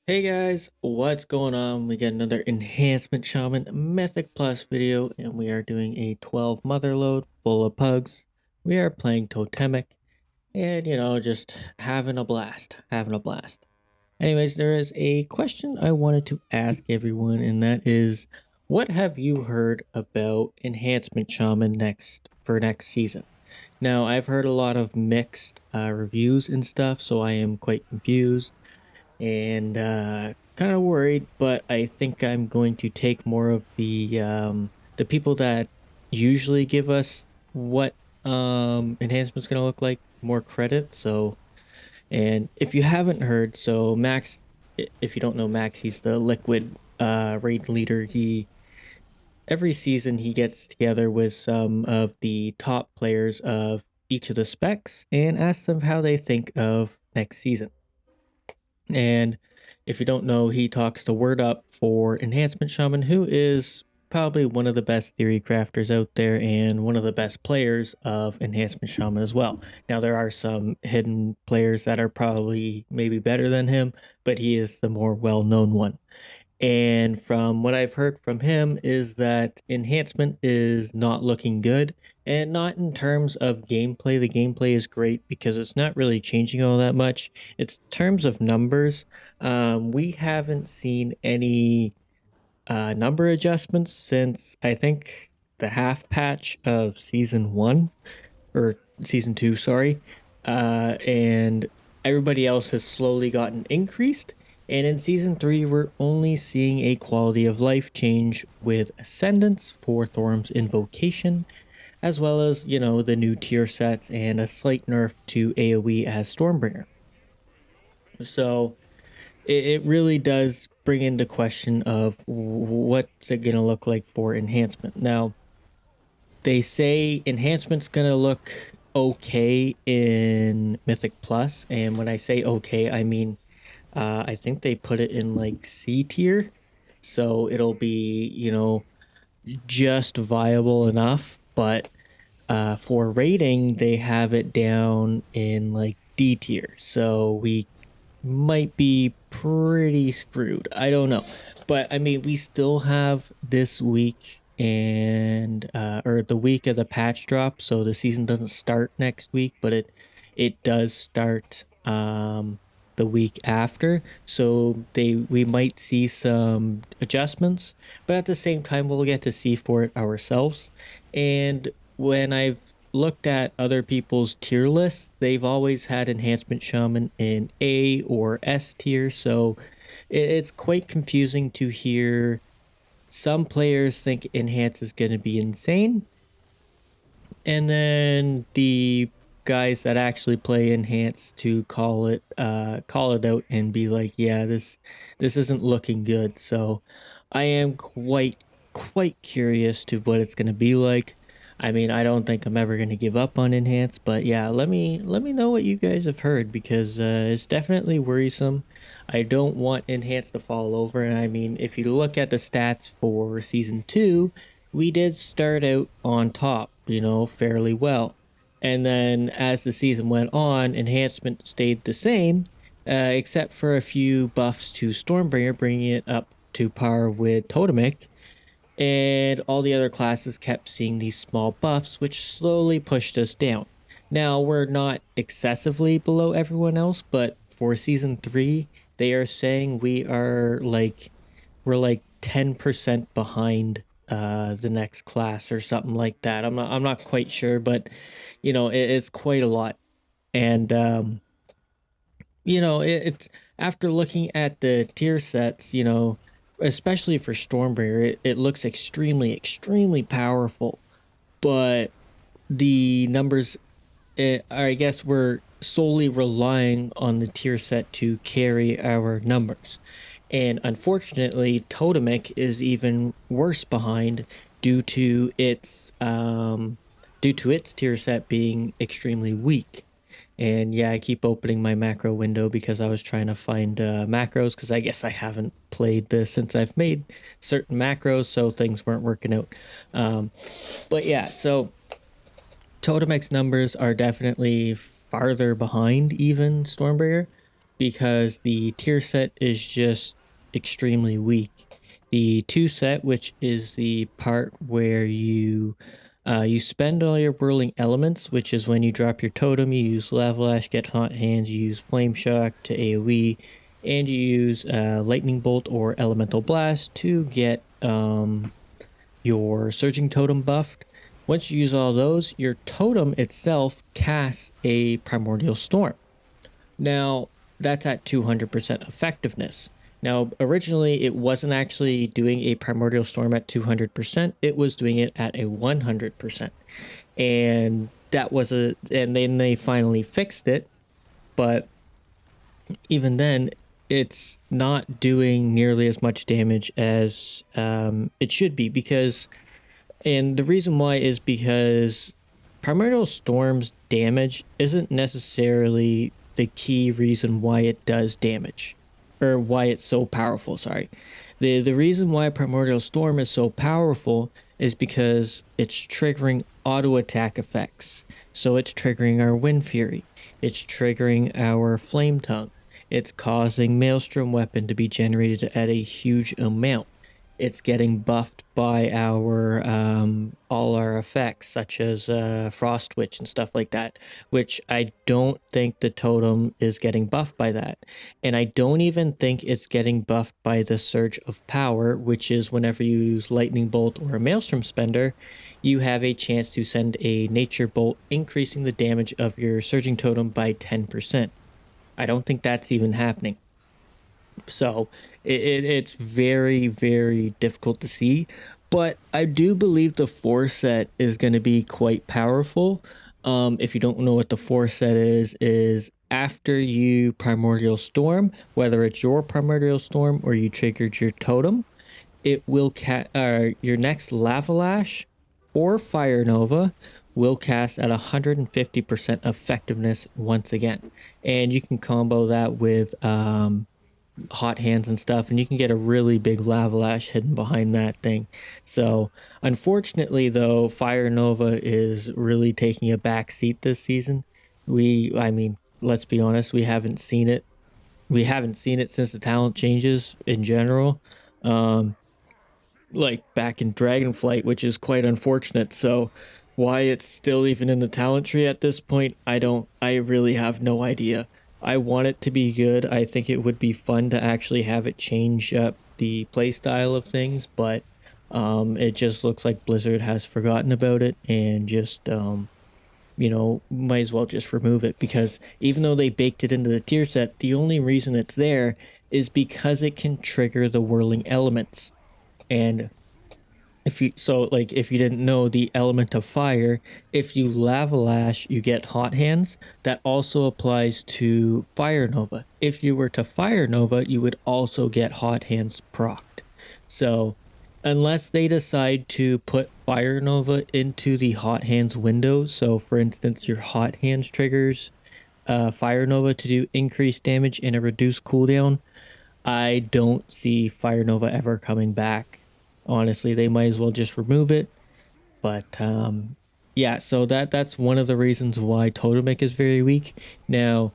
Hey guys, what's going on? We got another Enhancement Shaman Mythic Plus video, and we are doing a 12 Motherlode full of pugs. We are playing Totemic, and just having a blast. Having a blast. Anyways, there is a question I wanted to ask everyone, and that is, what have you heard about Enhancement Shaman next season? Now, I've heard a lot of mixed reviews and stuff, so I am quite confused and kind of worried, but I think I'm going to take more of the people that usually give us what enhancement's going to look like more credit. So, and if you haven't heard, so Max, if you don't know Max, he's the liquid raid leader. He every season he gets together with some of the top players of each of the specs and asks them how they think of next season. And if you don't know, he talks the word up for Enhancement Shaman, who is probably one of the best theory crafters out there and one of the best players of Enhancement Shaman as well. Now, there are some hidden players that are probably maybe better than him, but he is the more well known one. And from what I've heard from him is that enhancement is not looking good, and not in terms of gameplay. The gameplay is great because it's not really changing all that much. It's terms of numbers. We haven't seen any number adjustments since I think the half patch of season one or season two, sorry. And everybody else has slowly gotten increased. And in season three, we're only seeing a quality of life change with Ascendance for Thorm's Invocation, as well as, the new tier sets and a slight nerf to AoE as Stormbringer. So it really does bring into question of what's it going to look like for enhancement. Now, they say enhancement's gonna look okay in Mythic Plus, and when I say okay, I mean I think they put it in like C tier, so it'll be just viable enough. But for rating, they have it down in like D tier, so we might be pretty screwed. I don't know. But I mean, we still have this week and or the week of the patch drop, so the season doesn't start next week, but it does start the week after. So we might see some adjustments, but at the same time we'll get to see for it ourselves. And when I've looked at other people's tier lists, they've always had Enhancement Shaman in A or S tier, so it's quite confusing to hear some players think Enhance is going to be insane, and then the guys that actually play Enhance to call it out and be like, yeah, this isn't looking good. So I am quite curious to what it's going to be like. I mean, I don't think I'm ever going to give up on Enhance, but yeah, let me know what you guys have heard, because it's definitely worrisome. I don't want Enhance to fall over, and I mean, if you look at the stats for season 2, we did start out on top, fairly well. And then as the season went on, enhancement stayed the same, except for a few buffs to Stormbringer, bringing it up to par with Totemic. And all the other classes kept seeing these small buffs, which slowly pushed us down. Now, we're not excessively below everyone else, but for season 3, they are saying we're like 10% behind the next class or something like that. I'm not quite sure, but it's quite a lot. And it's after looking at the tier sets, especially for Stormbringer, it looks extremely powerful, but the numbers, I guess we're solely relying on the tier set to carry our numbers. And unfortunately, Totemic is even worse behind due to its tier set being extremely weak. And yeah, I keep opening my macro window because I was trying to find macros, because I guess I haven't played this since I've made certain macros, so things weren't working out. Um, but yeah, so Totemic's numbers are definitely farther behind even Stormbringer, because the tier set is just extremely weak. The 2 set, which is the part where you spend all your whirling elements, which is when you drop your totem, you use Lava Lash, get Hot Hands, you use Flame Shock to AoE, and you use Lightning Bolt or Elemental Blast to get your Surging Totem buffed. Once you use all those, your totem itself casts a Primordial Storm. Now, that's at 200% effectiveness. Now, originally, it wasn't actually doing a Primordial Storm at 200%, it was doing it at a 100%. And and then they finally fixed it, but even then, it's not doing nearly as much damage as it should be and the reason why is because Primordial Storm's damage isn't necessarily the key reason why it does damage, or why it's so powerful, sorry. The reason why Primordial Storm is so powerful is because it's triggering auto attack effects. So it's triggering our Wind Fury, it's triggering our Flame Tongue, it's causing Maelstrom Weapon to be generated at a huge amount. It's getting buffed by our all our effects, such as Frost Witch and stuff like that, which I don't think the totem is getting buffed by that. And I don't even think it's getting buffed by the Surge of Power, which is whenever you use Lightning Bolt or a Maelstrom Spender, you have a chance to send a Nature Bolt, increasing the damage of your Surging Totem by 10%. I don't think that's even happening. So it's very, very difficult to see. But I do believe the 4 set is going to be quite powerful. If you don't know what the 4 set is after you Primordial Storm, whether it's your Primordial Storm or you triggered your totem, it will your next Lava Lash or Fire Nova will cast at 150% effectiveness once again. And you can combo that with hot hands and stuff, and you can get a really big Lava Lash hidden behind that thing. So unfortunately though, Fire Nova is really taking a back seat this season. I mean, let's be honest, we haven't seen it since the talent changes in general, like back in Dragonflight, which is quite unfortunate. So why it's still even in the talent tree at this point, I really have no idea. I want it to be good. I think it would be fun to actually have it change up the playstyle of things, but it just looks like Blizzard has forgotten about it and just might as well just remove it, because even though they baked it into the tier set, the only reason it's there is because it can trigger the whirling elements. And if you didn't know, the element of fire, if you Lava Lash, you get hot hands. That also applies to Fire Nova. If you were to Fire Nova, you would also get hot hands procced. So unless they decide to put Fire Nova into the hot hands window, so for instance your hot hands triggers Fire Nova to do increased damage and a reduced cooldown, I don't see Fire Nova ever coming back. Honestly, they might as well just remove it. But yeah, so that's one of the reasons why Totemic is very weak. Now,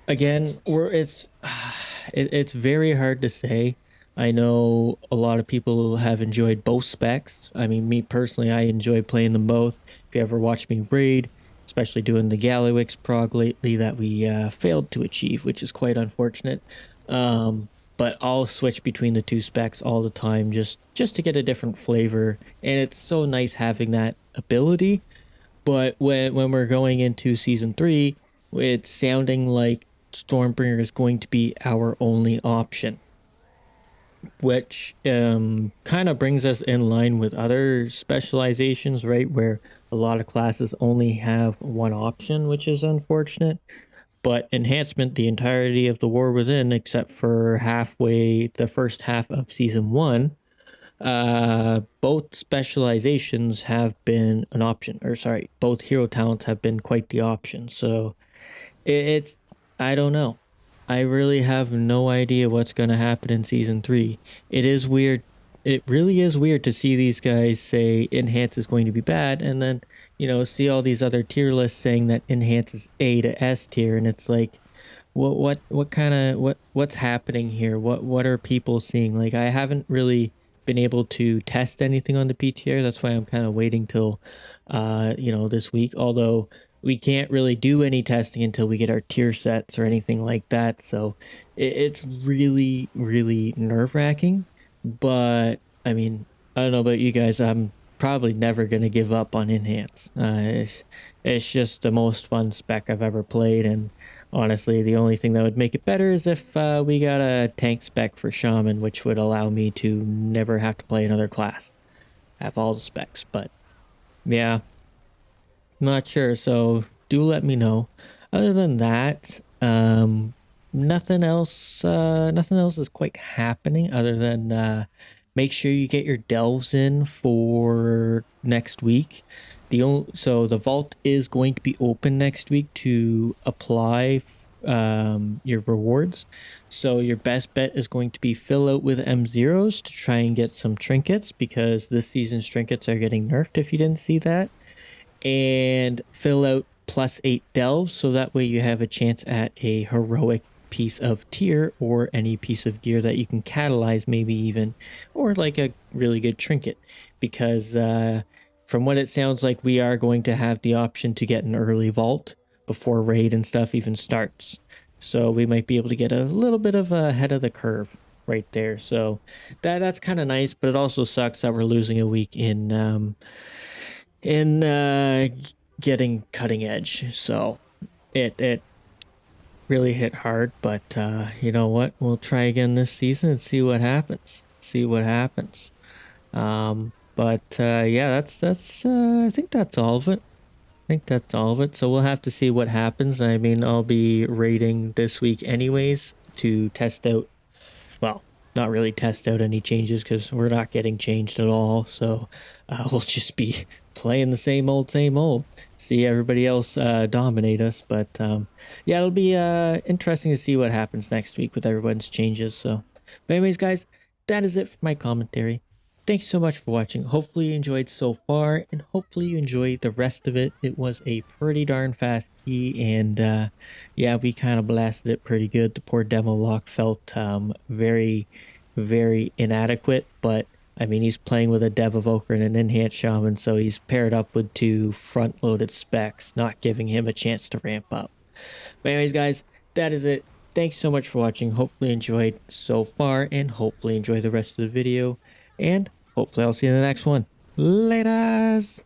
again, it's very hard to say. I know a lot of people have enjoyed both specs. I mean, me personally, I enjoy playing them both. If you ever watch me raid, especially doing the Gallywix prog lately that we failed to achieve, which is quite unfortunate. But I'll switch between the 2 specs all the time just to get a different flavor, and it's so nice having that ability. But when we're going into season 3, it's sounding like Stormbringer is going to be our only option, which kind of brings us in line with other specializations, right? Where a lot of classes only have one option, which is unfortunate. But Enhancement, the entirety of the War Within, except for the first half of season 1, both specializations have been an option. Or sorry, both hero talents have been quite the option. So it's I don't know. I really have no idea what's going to happen in season 3. It is weird. It really is weird to see these guys say Enhance is going to be bad, and then see all these other tier lists saying that Enhance is A to S tier, and it's like, what kind of what's happening here? What are people seeing? Like I haven't really been able to test anything on the PTR. That's why I'm kind of waiting till this week. Although we can't really do any testing until we get our tier sets or anything like that. So it's really, really nerve-wracking. But I mean, I don't know about you guys. I'm probably never gonna give up on Enhance. It's just the most fun spec I've ever played, and honestly, the only thing that would make it better is if we got a tank spec for Shaman, which would allow me to never have to play another class. Have all the specs, but yeah, not sure. So do let me know. Other than that, nothing else. Nothing else is quite happening other than make sure you get your delves in for next week. So the vault is going to be open next week to apply your rewards. So your best bet is going to be fill out with M0s to try and get some trinkets, because this season's trinkets are getting nerfed if you didn't see that, and fill out +8 delves, so that way you have a chance at a heroic piece of tier or any piece of gear that you can catalyze, maybe even, or like a really good trinket, because from what it sounds like, we are going to have the option to get an early vault before raid and stuff even starts, so we might be able to get a little bit of ahead of the curve right there. So that's kind of nice, but it also sucks that we're losing a week in getting cutting edge. So it really hit hard, but you know what? We'll try again this season and see what happens. See what happens. But yeah, that's I think that's all of it. I think that's all of it. So we'll have to see what happens. I mean, I'll be raiding this week anyways to test out, well, not really test out any changes because we're not getting changed at all. So we'll just be playing the same old, same old. See everybody else dominate us. But yeah, it'll be interesting to see what happens next week with everyone's changes. So, but anyways, guys, that is it for my commentary. Thanks so much for watching. Hopefully you enjoyed so far, and hopefully you enjoyed the rest of it. It was a pretty darn fast key, and yeah, we kind of blasted it pretty good. The poor demo lock felt very, very inadequate, but I mean, he's playing with a Dev Evoker and an Enhanced Shaman, so he's paired up with two front-loaded specs, not giving him a chance to ramp up. But anyways, guys, that is it. Thanks so much for watching. Hopefully you enjoyed so far, and hopefully enjoy the rest of the video, and hopefully I'll see you in the next one. Laters!